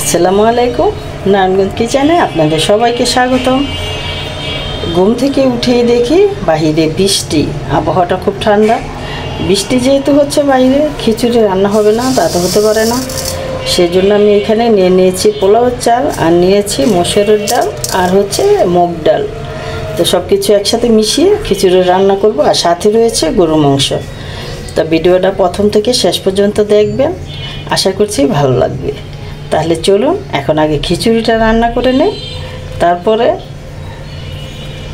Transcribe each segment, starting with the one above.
আসসালামু আলাইকুম। নারায়ণগঞ্জ কিচেনে আপনাদের সবাইকে স্বাগতম। ঘুম থেকে উঠেই দেখি বাহিরে বৃষ্টি, আবহাওয়াটা খুব ঠান্ডা। বৃষ্টি যেহেতু হচ্ছে বাইরে, খিচুড়ি রান্না হবে না তা তো হতে পারে না। সেজন্য আমি এখানে নিয়েছি পোলাওয়ের চাল, আর নিয়েছি মসুরের ডাল, আর হচ্ছে মুগ ডাল। তো সব কিছু একসাথে মিশিয়ে খিচুড়ি রান্না করব, আর সাথে রয়েছে গরু মাংস। তো ভিডিওটা প্রথম থেকে শেষ পর্যন্ত দেখবেন, আশা করছি ভালো লাগবে। তাহলে চলুন এখন আগে খিচুড়িটা রান্না করে নেই, তারপরে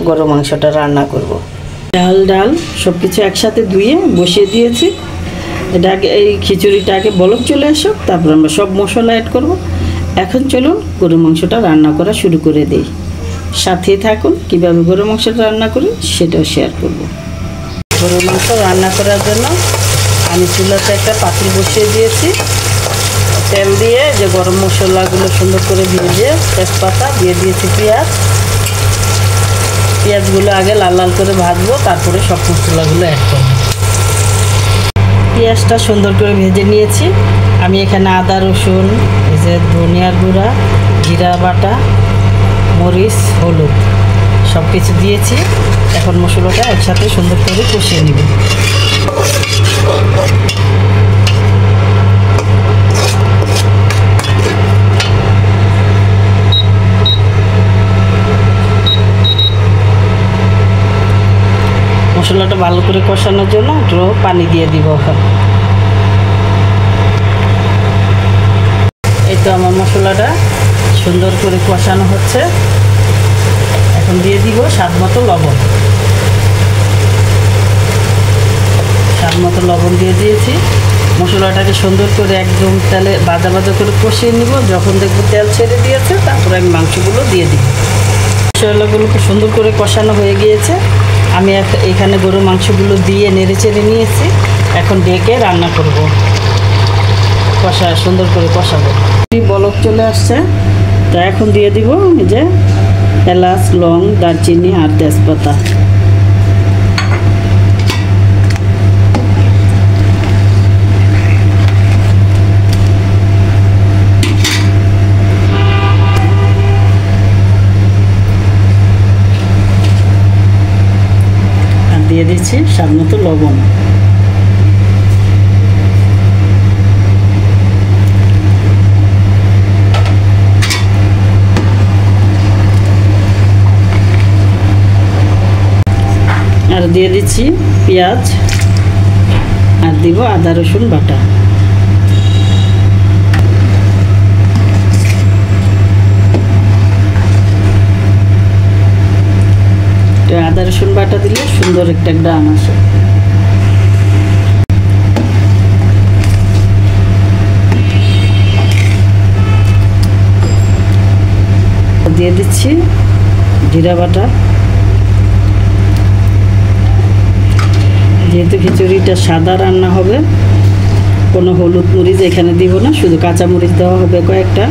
গরু মাংসটা রান্না করব। ডাল সব কিছু একসাথে ধুয়ে বসিয়ে দিয়েছি। এটা আগে এই খিচুড়িটা আগে বলক চলে আসুক, তারপর আমরা সব মশলা অ্যাড করব। এখন চলুন গরু মাংসটা রান্না করা শুরু করে দিই। সাথে থাকুন, কীভাবে গরু মাংসটা রান্না করি সেটাও শেয়ার করব। গরু মাংস রান্না করার জন্য আমি চুলাতে একটা পাতিল বসিয়ে দিয়েছি। তেল দিয়ে যে গরম মশলাগুলো সুন্দর করে ভেজে, তেজপাতা দিয়ে দিয়েছি, পেঁয়াজগুলো আগে লাল লাল করে ভাজবো, তারপরে সব মশলাগুলো অ্যাড করবো। পেঁয়াজটা সুন্দর করে ভেজে নিয়েছি। আমি এখানে আদা, রসুন, এই যে ধনিয়ার গুঁড়া, জিরা বাটা, মরিচ, হলুদ সব কিছু দিয়েছি। এখন মশলাটা একসাথে সুন্দর করে কষিয়ে নেব। মশলাটা ভালো করে কষানোর জন্য একটু পানি দিয়ে দিব। এই তো আমার মশলাটা সুন্দর করে কষানো হচ্ছে। এখন দিয়ে দিব স্বাদ মতো লবণ। স্বাদ মতো লবণ দিয়ে দিয়েছি। মশলাটাকে সুন্দর করে একদম তেলে ভাজা ভাজা করে কষিয়ে নিব। যখন দেখব তেল ছেড়ে দিয়েছে, তারপরে আমি মাংসগুলো দিয়ে দিব। মশলাগুলোকে সুন্দর করে কষানো হয়ে গিয়েছে। আমি এখানে গরু মাংসগুলো দিয়ে নেড়ে চেড়ে নিয়েছি। এখন ডেকে রান্না করব, সুন্দর করে কষাবো। বলক চলে আসছে, তো এখন দিয়ে দিব এই যে এলাচ, লং, দারচিনি আর তেজপাতা। দিয়ে দিচ্ছি স্বাদ মতো লবণ। আর দিয়ে দিচ্ছি পেঁয়াজ, আর দিব আদা রসুন বাটা। আদা রসুন বাটা দিলে সুন্দর একটা গ্রাম আসে। দিয়ে দিচ্ছি জিরা বাটা। যেহেতু খিচুড়িটা সাদা রান্না হবে, কোনো হলুদ মরিচ এখানে দিব না, শুধু কাঁচা মরিচ দেওয়া হবে কয়েকটা।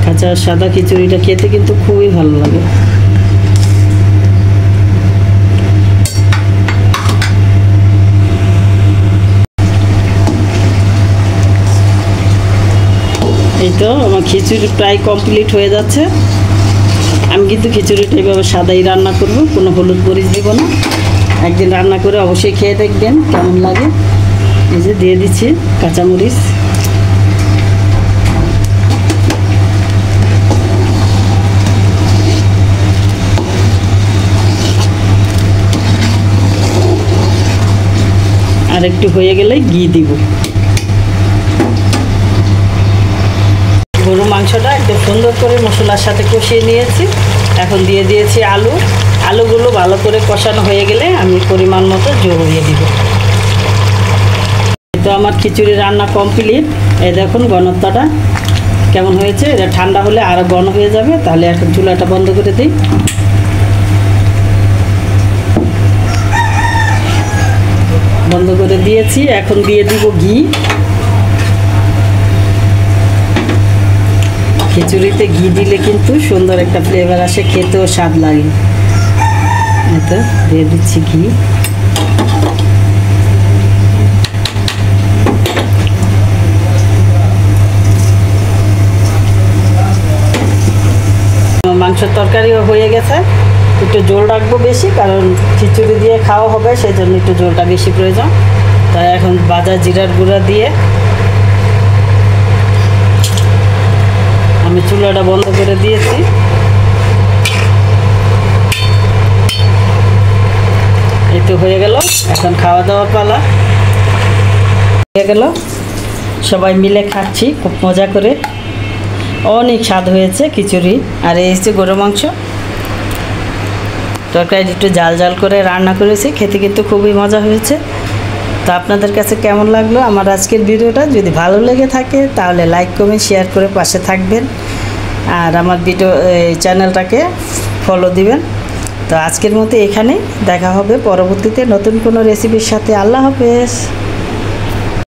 কাঁচা সাদা খিচুড়িটা খেতে কিন্তু খুবই ভালো লাগে। এই তো আমার খিচুড়ি প্রায় কমপ্লিট হয়ে যাচ্ছে। আমি কিন্তু খিচুড়িটা এইভাবে সাদাই রান্না করব, কোনো হলুদ মরিচ দিব না। একদিন রান্না করে অবশ্যই খেয়ে দেখবেন কেমন লাগে। এই যে দিয়ে দিচ্ছি কাঁচামরিচ। আর একটু হয়ে গেলে ঘি দিব। গরু মাংসটা একটু সুন্দর করে মশলার সাথে কষিয়ে নিয়েছি। এখন দিয়ে দিয়েছি আলু। আলুগুলো ভালো করে কষানো হয়ে গেলে আমি পরিমাণ মতো জল দিয়ে দিব। তো আমার খিচুড়ি রান্না কমপ্লিট। এই দেখুন ঘনত্বটা কেমন হয়েছে। এটা ঠান্ডা হলে আরও ঘন হয়ে যাবে। তাহলে এখন চুলাটা বন্ধ করে দিই। বন্ধ করে দিয়েছি। এখন দিয়ে দিব ঘি। খিচুড়িতে ঘি দিলে কিন্তু সুন্দর একটা ফ্লেভার আসে, খেতেও স্বাদ লাগে। তো দিয়ে দিচ্ছি ঘি। মাংসের তরকারিও হয়ে গেছে। একটু ঝোল রাখবো বেশি, কারণ খিচুড়ি দিয়ে খাওয়া হবে, সেই জন্য একটু ঝোলটা বেশি প্রয়োজন। তাই এখন ভাজা জিরার গুঁড়া দিয়ে আমি চুলাটা বন্ধ করে দিয়েছি। এই তো হয়ে গেল, এখন খাওয়া দাওয়ার পালা হয়ে গেল। সবাই মিলে খাচ্ছি খুব মজা করে, অনেক স্বাদ হয়েছে খিচুড়ি। আর এই হচ্ছে গরু মাংস তরকারি, একটু জাল জাল করে রান্না করেছি, খেতে কিন্তু খুবই মজা হয়েছে। তো আপনাদের কাছে কেমন লাগলো আমার আজকের ভিডিওটা? যদি ভালো লেগে থাকে তাহলে লাইক কমেন্ট শেয়ার করে পাশে থাকবেন, আর আমার চ্যানেলটাকে ফলো দিবেন। তো আজকের মতো এখানেই, দেখা হবে পরবর্তীতে নতুন কোনো রেসিপির সাথে। আল্লাহ হাফেজ।